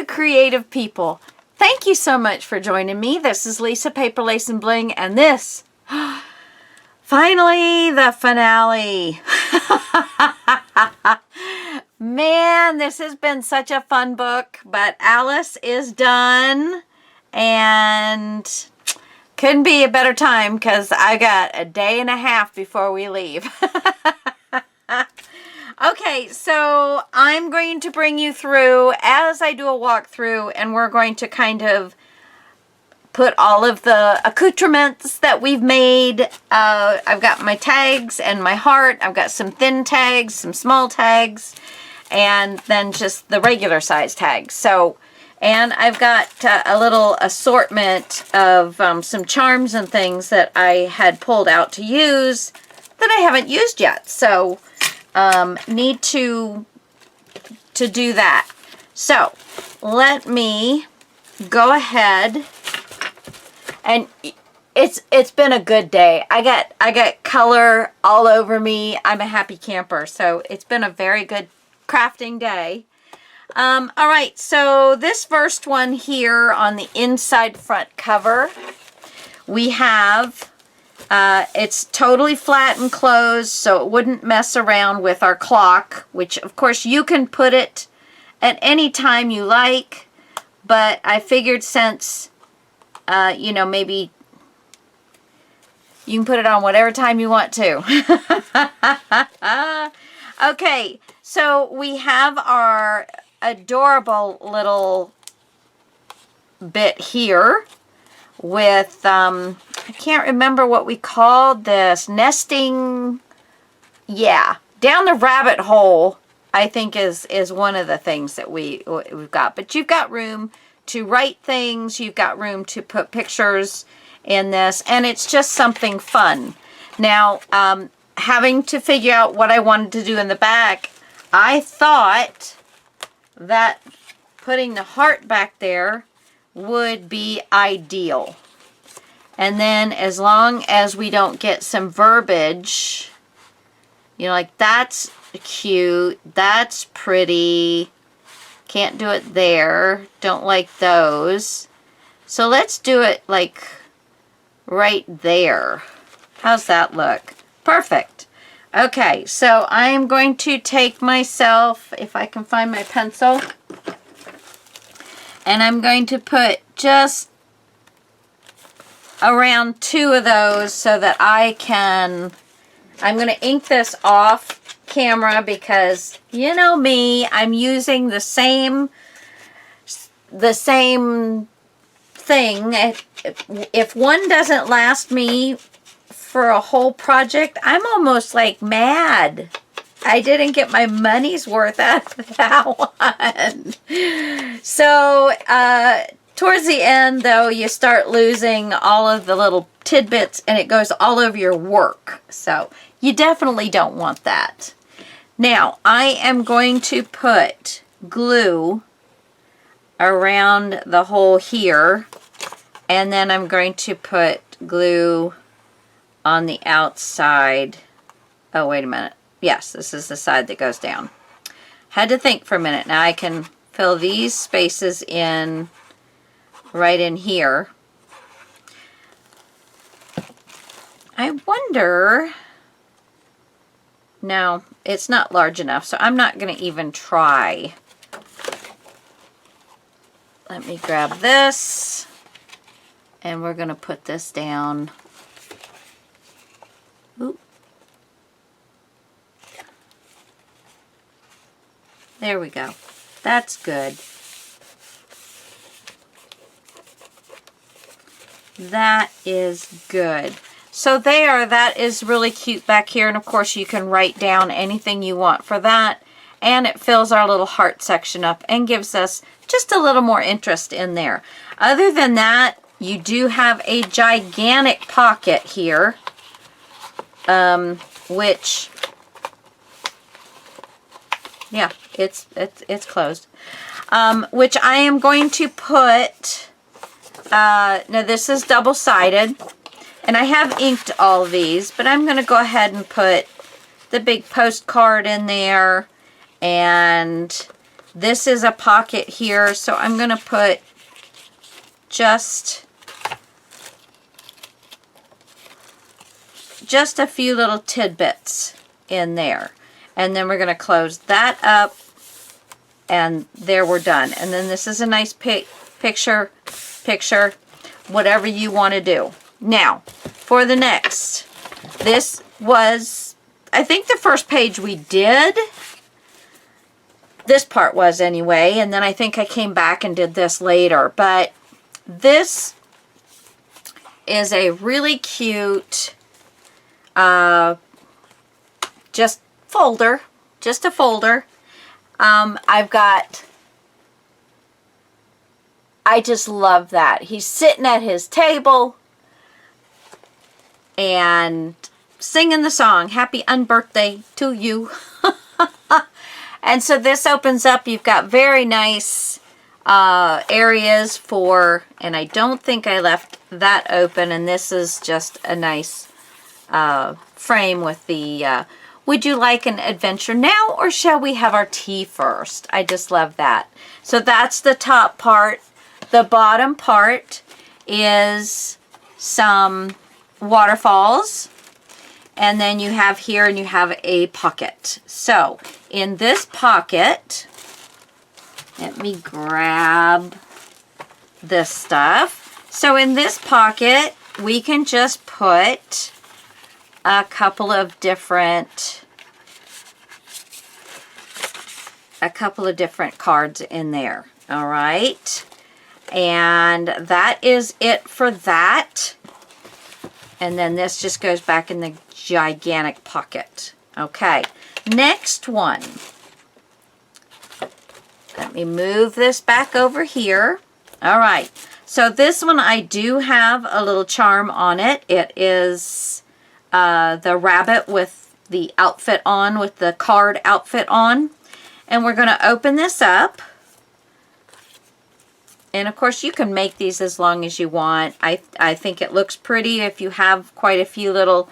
you creative people. Thank you so much for joining me. This is Lisa, Paper Lace and Bling, and this, finally, the finale. Man, this has been such a fun book, but Alice is done, and couldn't be a better time because I got a day and a half before we leave. Okay, so I'm going to bring you through as I do a walkthrough, and we're going to kind of put all of the accoutrements that we've made. I've got my tags and my heart. I've got some thin tags, some small tags, and then just the regular size tags. So, and I've got a little assortment of some charms and things that I had pulled out to use that I haven't used yet. So, need to do that. So, let me go ahead, and it's been a good day. I got color all over me. I'm a happy camper. So, it's been a very good crafting day. All right, so this first one here on the inside front cover, we have, it's totally flat and closed, so it wouldn't mess around with our clock, which of course you can put it at any time you like, but I figured since, you know, maybe you can put it on whatever time you want to. Okay, so we have our adorable little bit here with, I can't remember what we called this, nesting, yeah, down the rabbit hole, I think is one of the things that we've got. But you've got room to write things, you've got room to put pictures in this, and it's just something fun. Now, having to figure out what I wanted to do in the back, I thought that putting the heart back there would be ideal. And then as long as we don't get some verbiage, you know, like that's cute, that's pretty, can't do it there, don't like those. So let's do it like right there. How's that look? Perfect. Okay, so I am going to take myself, if I can find my pencil, and I'm going to put just around 2 of those so that I can, I'm going to ink this off camera because, you know me, I'm using the same thing. If one doesn't last me for a whole project, I'm almost like mad. I didn't get my money's worth out of that one. So, towards the end, though, you start losing all of the little tidbits, and it goes all over your work. So, you definitely don't want that. Now, I am going to put glue around the hole here, and then I'm going to put glue on the outside. Oh, wait a minute. Yes, this is the side that goes down. Had to think for a minute. Now I can fill these spaces in right in here. I wonder, no, it's not large enough, so I'm not going to even try. Let me grab this, and we're going to put this down. Oop. There we go. That's good. That is good. So there, that is really cute back here. And of course you can write down anything you want for that. And it fills our little heart section up and gives us just a little more interest in there. Other than that, you do have a gigantic pocket here. Which, yeah, it's closed. Which I am going to put, now this is double-sided, and I have inked all these, but I'm going to go ahead and put the big postcard in there, and This is a pocket here, so I'm going to put just a few little tidbits in there. And then we're going to close that up, and there we're done. And then this is a nice picture, whatever you want to do. Now, for the next, this was, I think, the first page we did. This part was anyway, and then I think I came back and did this later. But this is a really cute just a folder. I just love that. He's sitting at his table and singing the song, Happy Unbirthday to You. And so this opens up. You've got very nice areas for, and I don't think I left that open, and this is just a nice frame with the would you like an adventure now, or shall we have our tea first? I just love that. So that's the top part. The bottom part is some waterfalls, and then you have here, and you have a pocket. So in this pocket, let me grab this stuff. So in this pocket, we can just put a couple of different cards in there. All right. And that is it for that. And then this just goes back in the gigantic pocket. Okay. Next one. Let me move this back over here. All right. So this one, I do have a little charm on it. It is the rabbit with the outfit on, with the card outfit on. And we're going to open this up. And of course, you can make these as long as you want. I think it looks pretty if you have quite a few little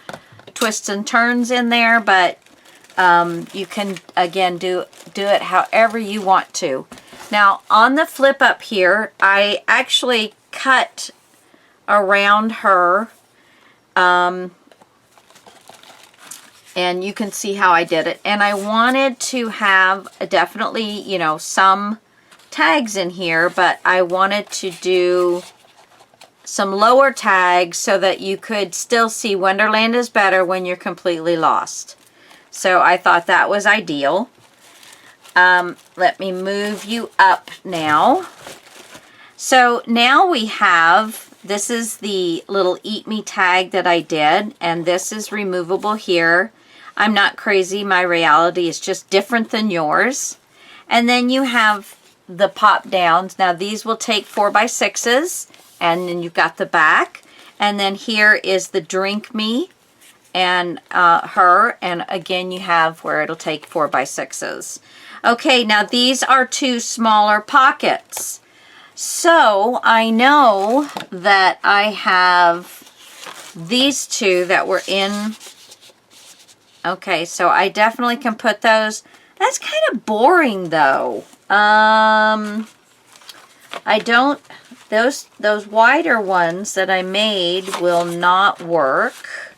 twists and turns in there, but you can, again, do it however you want to. Now, on the flip up here, I actually cut around her, and you can see how I did it. And I wanted to have definitely, you know, some tags in here, but I wanted to do some lower tags so that you could still see Wonderland is better when you're completely lost. So I thought that was ideal. Let me move you up now. So now we have, this is the little Eat Me tag that I did, and this is removable here. I'm not crazy. My reality is just different than yours. And then you have the pop downs. Now these will take 4x6s, and then you've got the back. And then here is the Drink Me and her, and again you have where it'll take 4x6s. Okay, now these are two smaller pockets. So I know that I have these two that were in. Okay, so I definitely can put those. That's kind of boring though. I don't, those wider ones that I made will not work.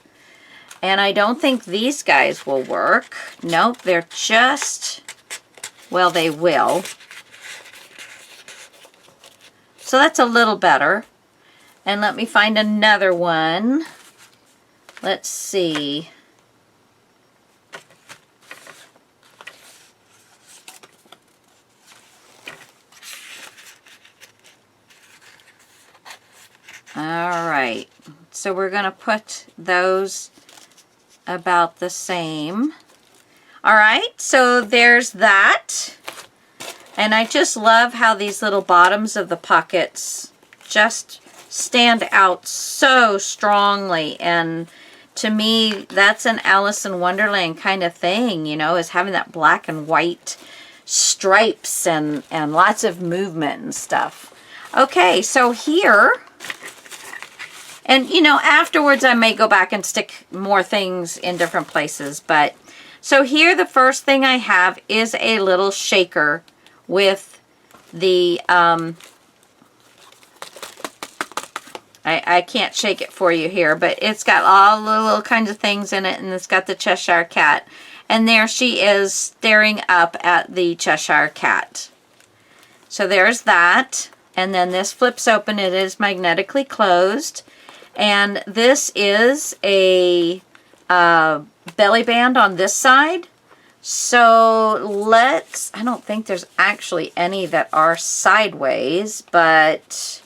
And I don't think these guys will work. Nope, they're just, well, they will. So that's a little better. And let me find another one. Let's see. All right, so we're going to put those about the same. All right, so there's that. And I just love how these little bottoms of the pockets just stand out so strongly. And to me, that's an Alice in Wonderland kind of thing, you know, is having that black and white stripes and lots of movement and stuff. Okay, so here, and you know, afterwards I may go back and stick more things in different places, but so here the first thing I have is a little shaker with the, I can't shake it for you here, but it's got all the little kinds of things in it, and it's got the Cheshire Cat. And there she is staring up at the Cheshire Cat. So there's that. And then this flips open. It is magnetically closed. And this is a belly band on this side. So let's, I don't think there's actually any that are sideways, but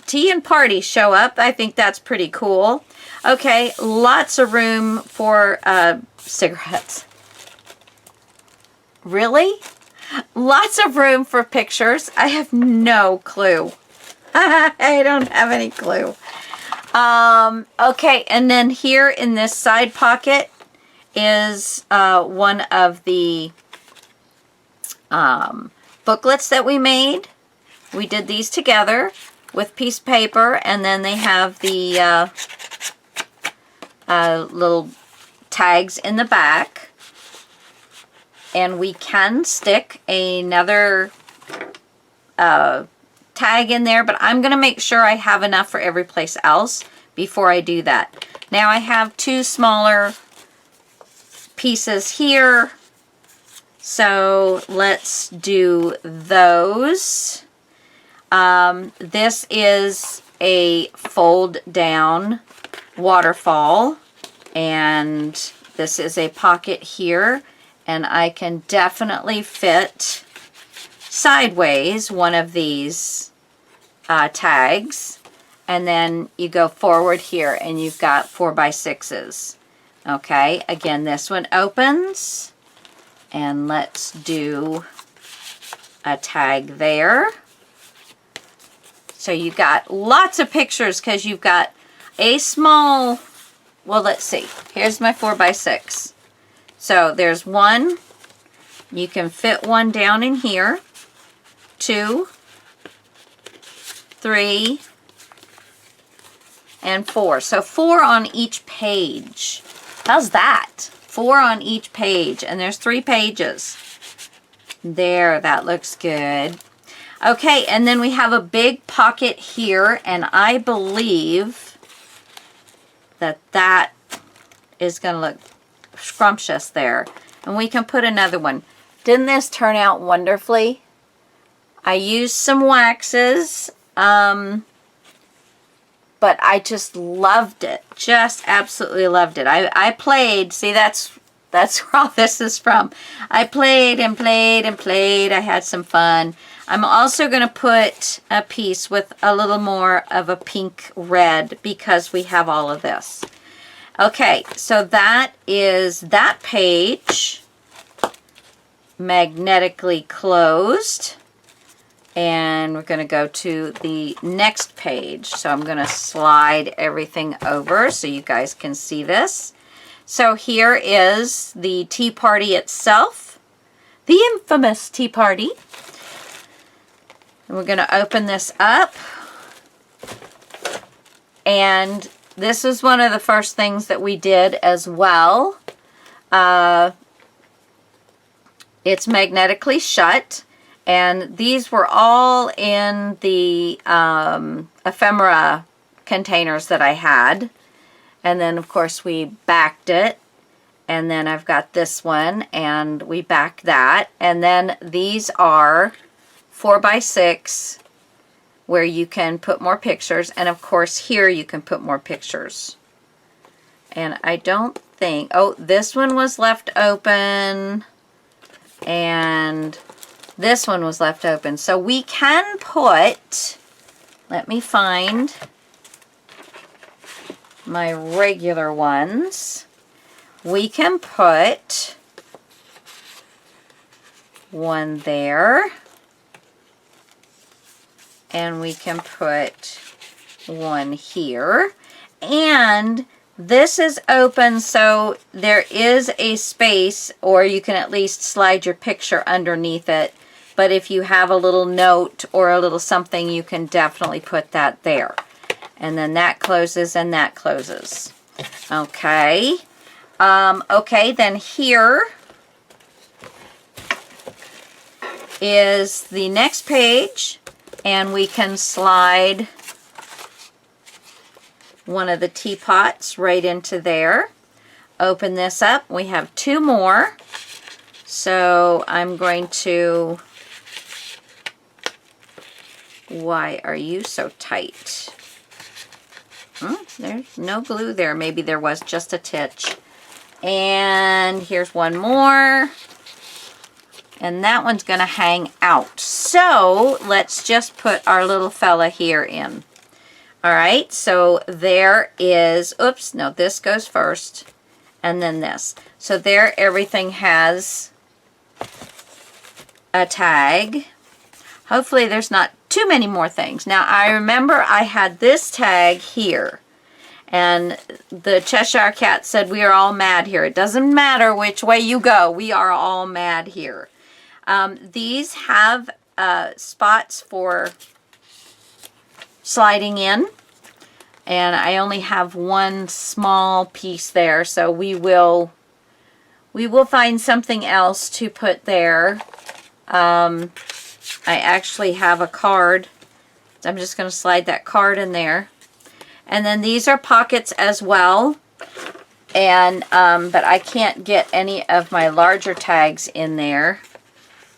Tea and Party show up. I think that's pretty cool. Okay, lots of room for cigarettes. Really? Lots of room for pictures. I have no clue. I don't have any clue. Okay, and then here in this side pocket is one of the booklets that we made. We did these together with piece of paper, and then they have the little tags in the back. And we can stick another tag in there, but I'm going to make sure I have enough for every place else before I do that. Now I have two smaller pieces here, so let's do those. This is a fold down waterfall, and this is a pocket here, and I can definitely fit sideways one of these tags, and then you go forward here and you've got 4x6s. Okay, again, this one opens, and let's do a tag there. So you've got lots of pictures because you've got a small, well, let's see. Here's my 4x6. So there's one. You can fit one down in here. 2, 3, and 4. So 4 on each page. How's that? 4 on each page. And there's 3 pages. There, that looks good. Okay, and then we have a big pocket here, and I believe that that is going to look scrumptious there. And we can put another one. Didn't this turn out wonderfully? I used some waxes, but I just loved it. Just absolutely loved it. I played, see, that's where all this is from. I played and played and played. I had some fun. I'm also going to put a piece with a little more of a pink red because we have all of this. Okay, so that is that page, magnetically closed. And we're going to go to the next page. So I'm going to slide everything over so you guys can see this. So here is the tea party itself, the infamous tea party. And we're going to open this up. And this is one of the first things that we did as well. It's magnetically shut. And these were all in the ephemera containers that I had. And then, of course, we backed it. And then I've got this one, and we backed that. And then these are 4x6, where you can put more pictures. And, of course, here you can put more pictures. And I don't think... Oh, this one was left open. And this one was left open. So we can put... Let me find my regular ones. We can put one there. And we can put one here. And this is open, so there is a space, or you can at least slide your picture underneath it. But if you have a little note or a little something, you can definitely put that there. And then that closes and that closes. Okay. Okay, then here is the next page, and we can slide one of the teapots right into there. Open this up. We have 2 more. So I'm going to... Why are you so tight? There's no glue there. Maybe there was just a titch. And here's one more. And that one's going to hang out. So let's just put our little fella here in. All right, so there is, oops, no, this goes first. And then this. So there everything has a tag. Hopefully there's not too many more things. Now I remember I had this tag here. And the Cheshire Cat said we are all mad here. It doesn't matter which way you go. We are all mad here. These have spots for sliding in. And I only have one small piece there, so we will find something else to put there. I actually have a card. I'm just going to slide that card in there. And then these are pockets as well. And but I can't get any of my larger tags in there.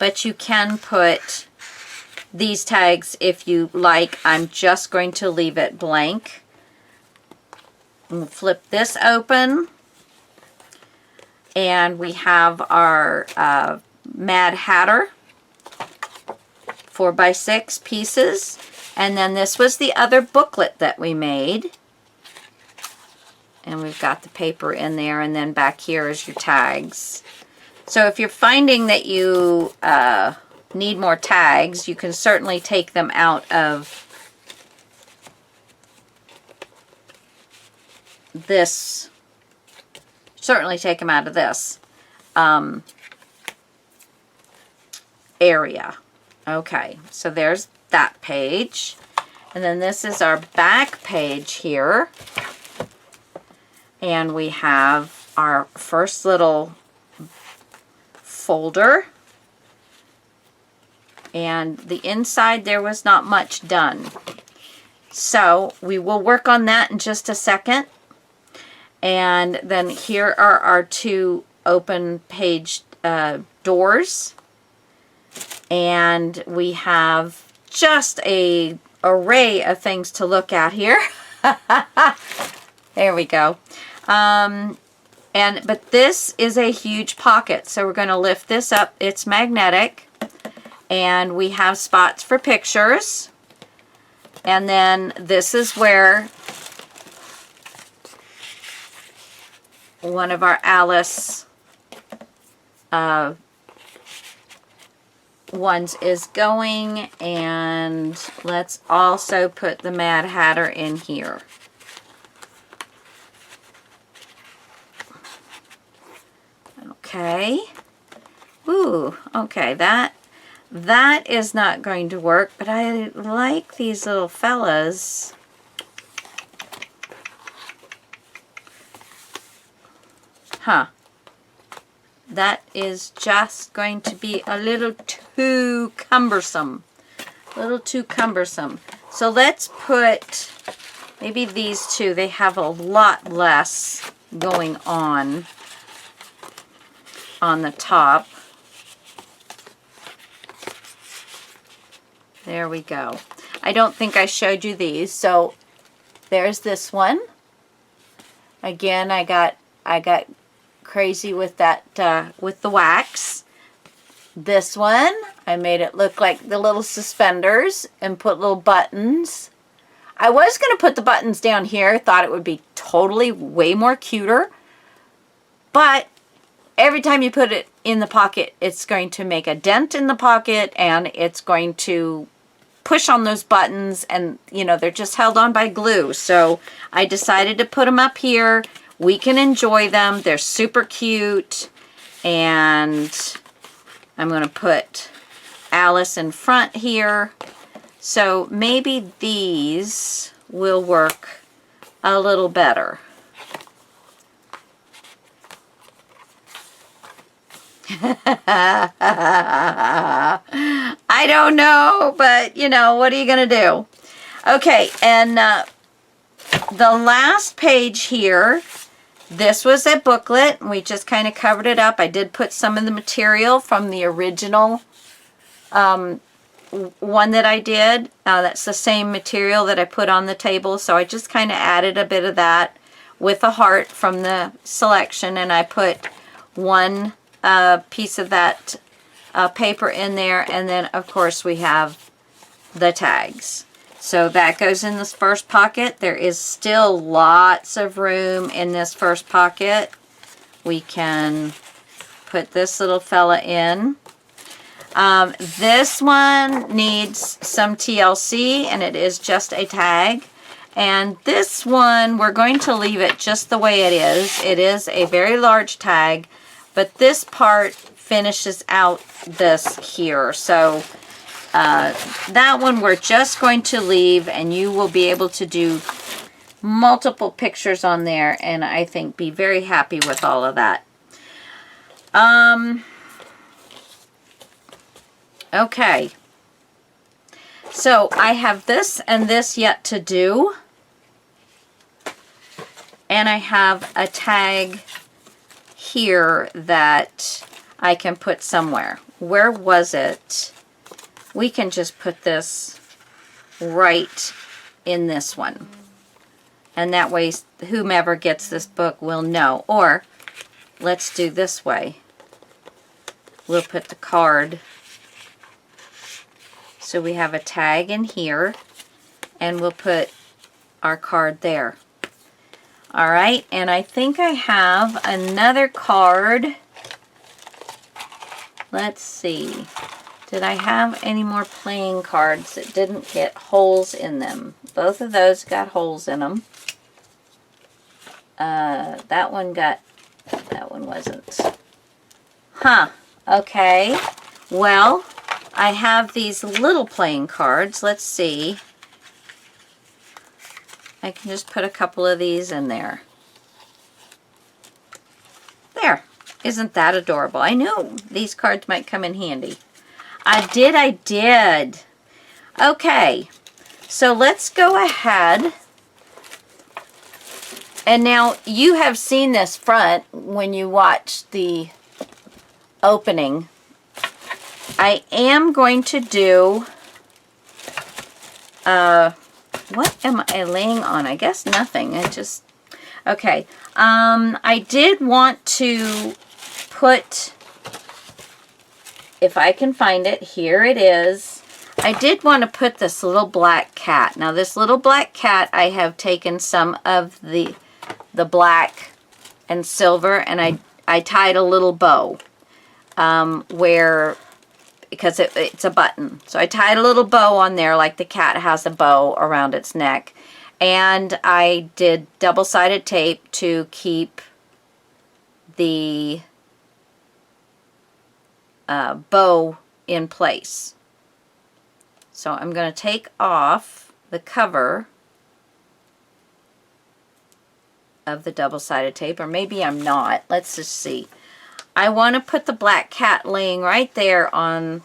But you can put these tags if you like. I'm just going to leave it blank. We'll flip this open, and we have our Mad Hatter 4x6 pieces, and then this was the other booklet that we made, and we've got the paper in there, and then back here is your tags. So if you're finding that you need more tags, you can certainly take them out of this, certainly take them out of this area. Okay, so there's that page. And then this is our back page here. And we have our first little folder. And the inside there was not much done. So we will work on that in just a second. And then here are our 2 open page doors. And we have just a array of things to look at here. There we go. But this is a huge pocket. So we're going to lift this up. It's magnetic. And we have spots for pictures. And then this is where one of our Alice ones is going, and let's also put the Mad Hatter in here. Okay. Ooh, okay, that is not going to work, but I like these little fellas. Huh. That is just going to be a little too cumbersome. A little too cumbersome. So let's put maybe these 2. They have a lot less going on the top. There we go. I don't think I showed you these. So there's this one. Again, I got crazy with that with the wax. This one, I made it look like the little suspenders and put little buttons. I was going to put the buttons down here. Thought it would be totally way more cuter. But every time you put it in the pocket, it's going to make a dent in the pocket, and it's going to push on those buttons, and you know, they're just held on by glue. So I decided to put them up here. We can enjoy them. They're super cute. And I'm going to put Alice in front here. So maybe these will work a little better. I don't know, but you know, what are you going to do? Okay, and the last page here, this was a booklet. We just kind of covered it up. I did put some of the material from the original one that I did. That's the same material that I put on the table, so I just kind of added a bit of that with a heart from the selection, and I put one piece of that paper in there, and then of course we have the tags. So that goes in this first pocket. There is still lots of room in this first pocket. We can put this little fella in. This one needs some TLC, and it is just a tag. And this one, we're going to leave it just the way it is. It is a very large tag, but this part finishes out this here. So that one we're just going to leave, and you will be able to do multiple pictures on there, and I think be very happy with all of that. Okay, so I have this and this yet to do, and I have a tag here that I can put somewhere. Where was it? We can just put this right in this one, and that way whomever gets this book will know. Or let's do this way. We'll put the card. So we have a tag in here, and we'll put our card there. All right, and I think I have another card. Let's see. Did I have any more playing cards that didn't get holes in them? Both of those got holes in them. That one wasn't. Huh, okay. Well, I have these little playing cards. Let's see. I can just put a couple of these in there. There. Isn't that adorable? I knew these cards might come in handy. I did. Okay. So let's go ahead. And now you have seen this front when you watched the opening. I am going to do, what am I laying on? I guess nothing. Okay. I did want to put, if I can find it, here it is. I did want to put this little black cat. Now this little black cat, I have taken some of the black and silver, and I tied a little bow because it's a button. So I tied a little bow on there like the cat has a bow around its neck. And I did double-sided tape to keep the bow in place. So I'm going to take off the cover of the double-sided tape, or maybe I'm not. Let's just see. I want to put the black cat laying right there on,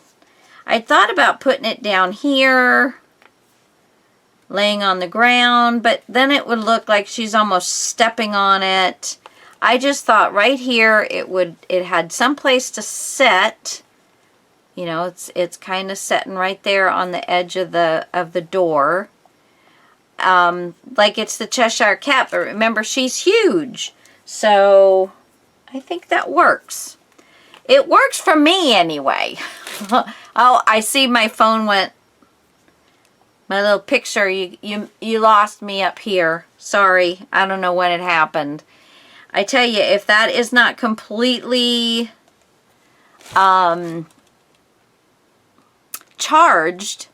I thought about putting it down here, laying on the ground, but then it would look like she's almost stepping on it. I just thought right here it had some place to sit. You know, it's kind of sitting right there on the edge of the door. Like it's the Cheshire Cat, but remember she's huge. So I think that works. It works for me anyway. Oh, I see my phone went, my little picture, you lost me up here. Sorry, I don't know when it happened. I tell you, if that is not completely charged,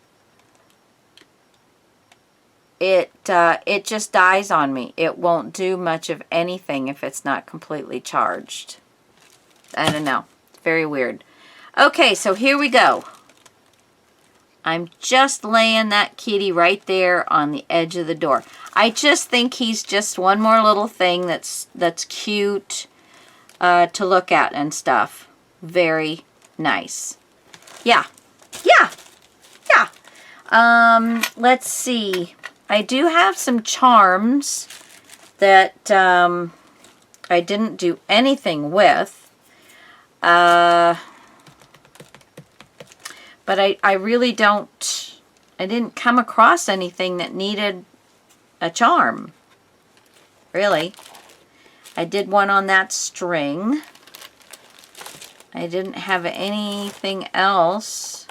it just dies on me. It won't do much of anything if it's not completely charged. I don't know. It's very weird. Okay, so here we go. I'm just laying that kitty right there on the edge of the door. I just think he's just one more little thing that's cute to look at and stuff. very nice. Yeah. Yeah. Yeah. Let's see. I do have some charms that I didn't do anything with. But I really I didn't come across anything that needed a charm. Really. I did one on that string. I didn't have anything else.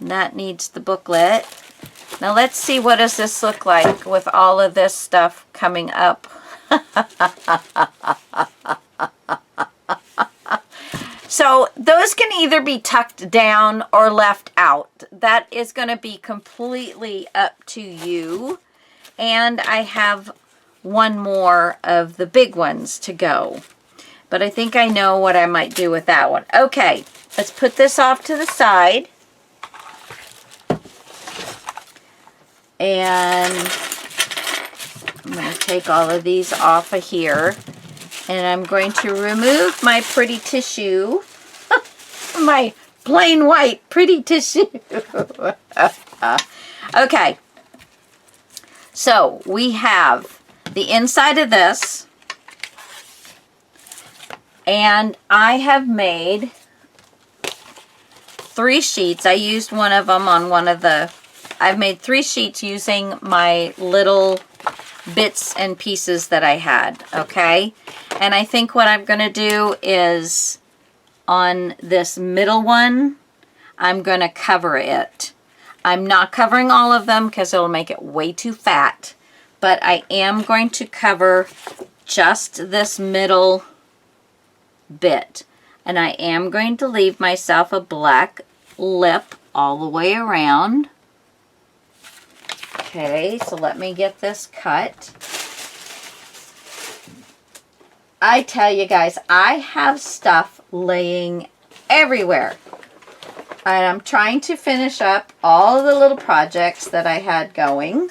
That needs the booklet. Now let's see, what does this look like with all of this stuff coming up. So those can either be tucked down or left out. That is going to be completely up to you. And I have one more of the big ones to go. But I think I know what I might do with that one. Okay, let's put this off to the side. And I'm going to take all of these off of here. And I'm going to remove my pretty tissue. My plain white pretty tissue. Okay. So we have the inside of this. And I have made 3 sheets. I used one of them on one of the... I've made 3 sheets using my little bits and pieces that I had, okay? And I think what I'm going to do is on this middle one, I'm going to cover it. I'm not covering all of them because it'll make it way too fat, but I am going to cover just this middle bit. And I am going to leave myself a black lip all the way around. Okay, so let me get this cut. I tell you guys, I have stuff laying everywhere. And I'm trying to finish up all the little projects that I had going.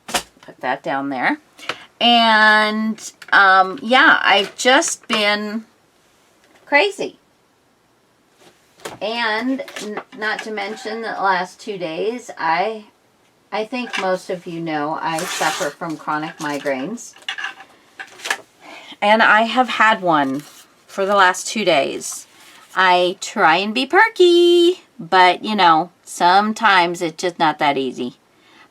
Put that down there. And yeah, I've just been crazy. And not to mention the last 2 days, I think most of you know I suffer from chronic migraines. And I have had one for the last 2 days. I try and be perky, but you know, sometimes it's just not that easy.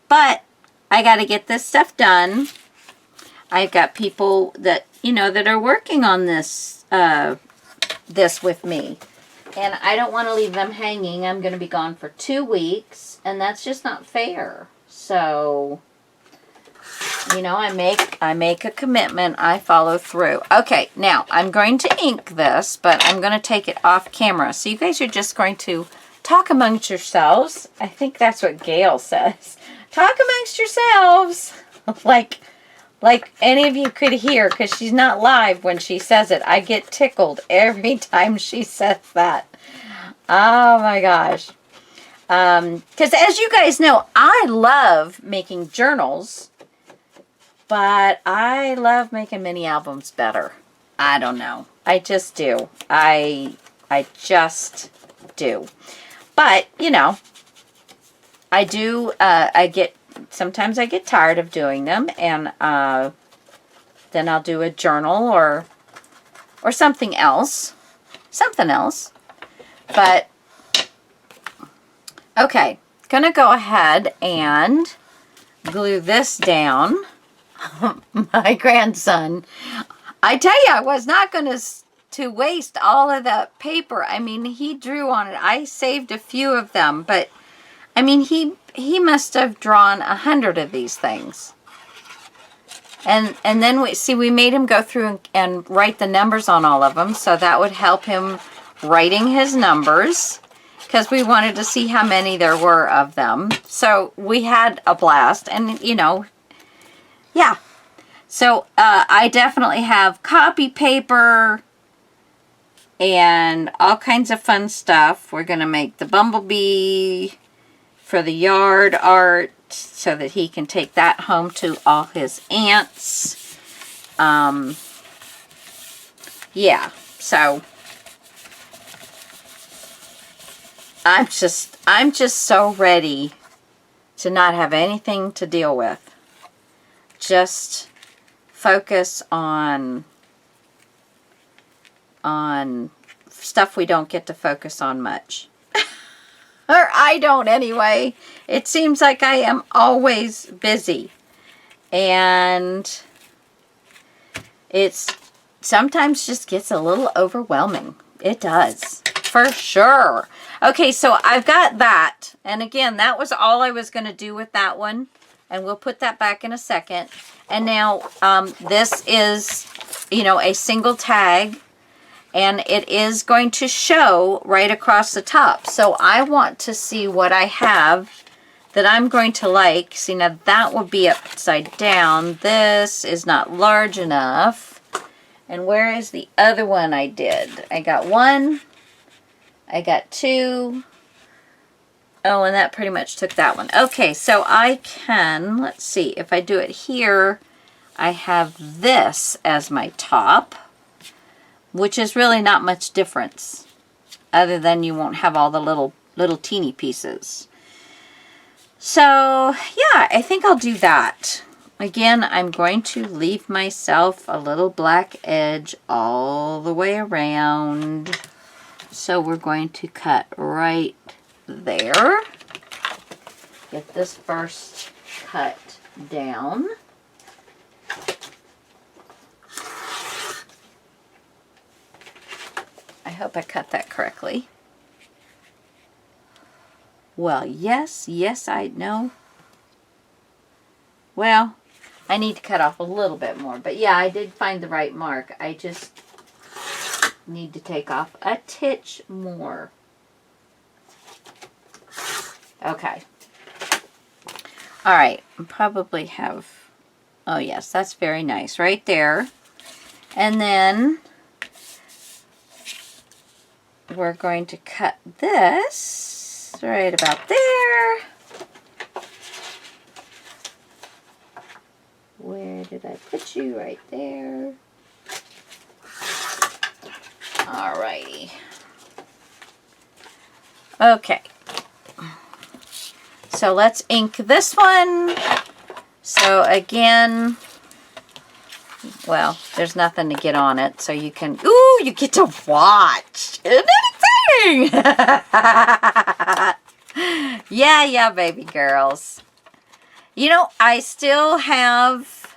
But I got to get this stuff done. I've got people that, you know, that are working on this, this with me. And I don't want to leave them hanging. I'm going to be gone for 2 weeks, and that's just not fair. So, you know, I make a commitment. I follow through. Okay, now I'm going to ink this, but I'm going to take it off camera. So you guys are just going to talk amongst yourselves. I think that's what Gail says. Talk amongst yourselves. Like any of you could hear, because she's not live when she says it. I get tickled every time she says that. Oh my gosh. Because as you guys know, I love making journals, but I love making mini albums better. I don't know. I just do. I just do. But, you know, I do, sometimes I get tired of doing them, and then I'll do a journal or something else. Something else. But, okay, gonna go ahead and glue this down. My grandson. I tell you, I was not going to waste all of that paper. I mean, he drew on it. I saved a few of them, but I mean, he must have drawn 100 of these things. And then we made him go through and write the numbers on all of them, so that would help him writing his numbers, because we wanted to see how many there were of them. So we had a blast, and you know, yeah. So I definitely have copy paper and all kinds of fun stuff. We're going to make the bumblebee for the yard art so that he can take that home to all his aunts. Yeah, so I'm just so ready to not have anything to deal with. Just focus on stuff we don't get to focus on much. Or I don't anyway. It seems like I am always busy. And it's sometimes just gets a little overwhelming. It does. For sure. Okay, so I've got that. And again, that was all I was going to do with that one. And we'll put that back in a second. And now this is, you know, a single tag. And it is going to show right across the top. So I want to see what I have that I'm going to like. See, now that would be upside down. This is not large enough. And where is the other one I did? I got one. I got two. Oh, and that pretty much took that one. Okay, so I can, let's see, if I do it here, I have this as my top, which is really not much difference, other than you won't have all the little teeny pieces. So, yeah, I think I'll do that. Again, I'm going to leave myself a little black edge all the way around. So we're going to cut right there. Get this first cut down. I hope I cut that correctly. Well, yes, I know. Well, I need to cut off a little bit more. But yeah, I did find the right mark. I just need to take off a titch more. Okay. All right. Probably have... Oh, yes. That's very nice. Right there. And then we're going to cut this right about there. Where did I put you? Right there. Alrighty. Okay. So let's ink this one. So again, well, there's nothing to get on it, so you can, ooh, you get to watch. Isn't it exciting? Yeah, baby girls. You know, I still have,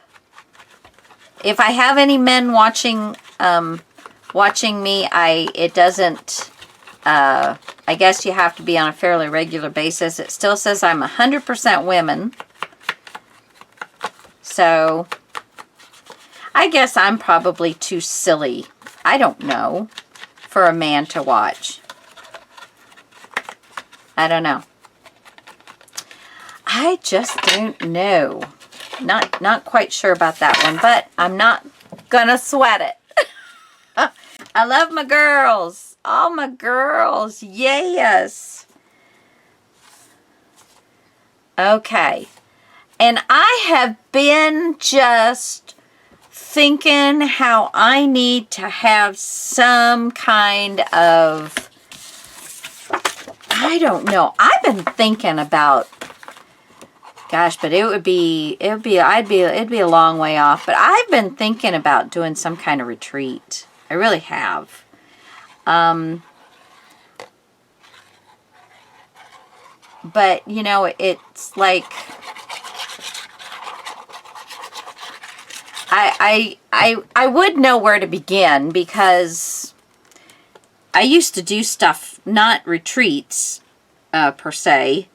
if I have any men watching me, it doesn't, I guess you have to be on a fairly regular basis. It still says I'm 100% women. So, I guess I'm probably too silly, I don't know, for a man to watch. I don't know. I just don't know. Not quite sure about that one, but I'm not gonna sweat it. I love my girls. All my girls. Yes. Okay. And I have been just thinking how I need to have some kind of, I don't know. I've been thinking about, gosh, but it'd be a long way off. But I've been thinking about doing some kind of retreat. I really have. But you know, it's like I would know where to begin, because I used to do stuff, not retreats per se.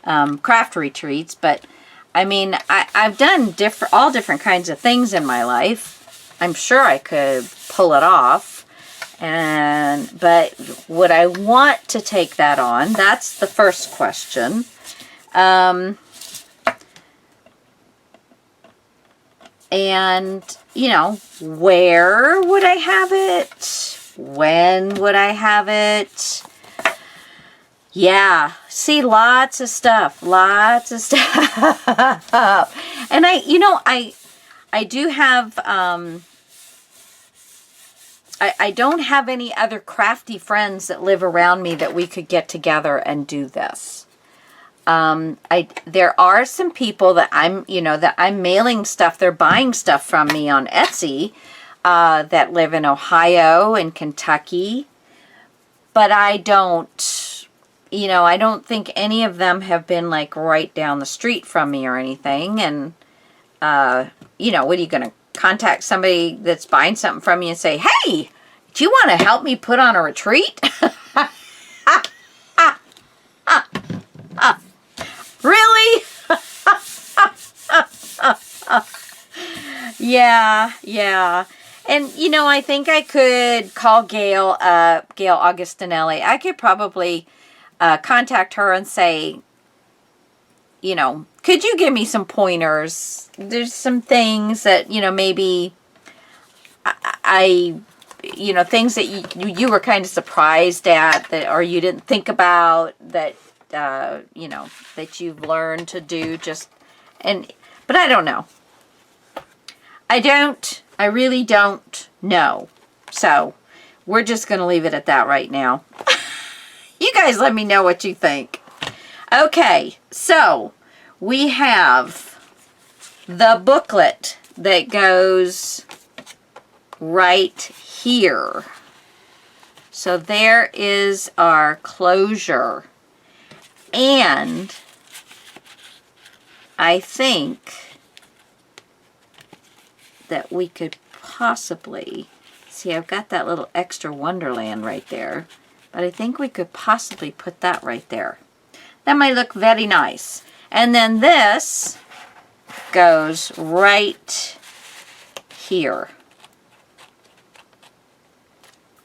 Craft retreats, but I mean, I've done all different kinds of things in my life. I'm sure I could pull it off, but would I want to take that on? That's the first question. And, you know, where would I have it? When would I have it? Yeah, see, lots of stuff. And I do have, I don't have any other crafty friends that live around me that we could get together and do this. There are some people that I'm mailing stuff, they're buying stuff from me on Etsy, that live in Ohio and Kentucky, but I don't think any of them have been like right down the street from me or anything. And, what are you going to contact somebody that's buying something from you and say, hey, do you want to help me put on a retreat? Really? Yeah. And, I think I could call Gail Augustinelli. I could probably contact her and say, could you give me some pointers? There's some things that, maybe things that you were kind of surprised at, that, or you didn't think about, that, that you've learned to do but I don't know. I really don't know. So we're just going to leave it at that right now. You guys let me know what you think. Okay, so we have the booklet that goes right here. So there is our closure. And I think that we could possibly, see, I've got that little extra Wonderland right there, but I think we could possibly put that right there. That might look very nice. And then this goes right here.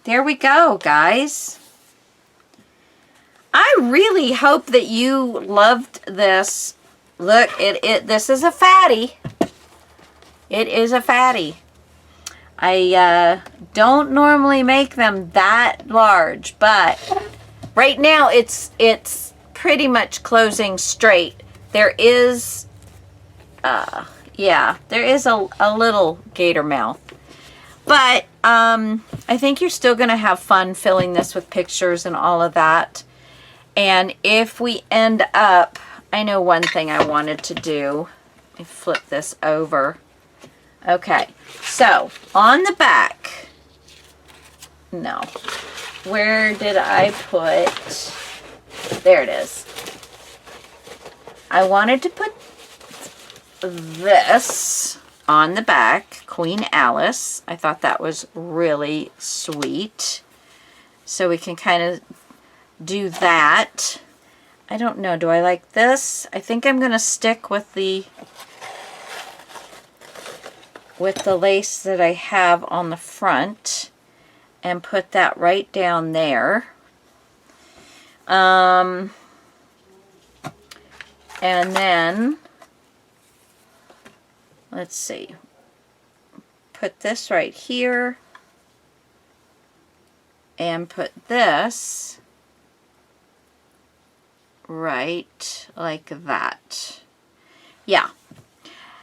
There we go, guys. I really hope that you loved this. Look, this is a fatty. It is a fatty. I don't normally make them that large, but right now it's pretty much closing straight. There is, there is a little gator mouth. But I think you're still going to have fun filling this with pictures and all of that. And if we end up, I know one thing I wanted to do. Let me flip this over. Okay, so on the back, no, where did I put, there it is. I wanted to put this on the back, Queen Alice. I thought that was really sweet. So we can kind of do that. I don't know, do I like this? I think I'm going to stick with the lace that I have on the front and put that right down there. And then, let's see, put this right here and put this right like that. Yeah.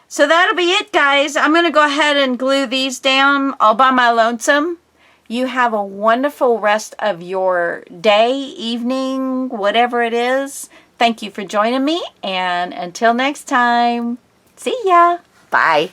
So that'll be it, guys. I'm going to go ahead and glue these down all by my lonesome. You have a wonderful rest of your day, evening, whatever it is. Thank you for joining me, and until next time, see ya. Bye.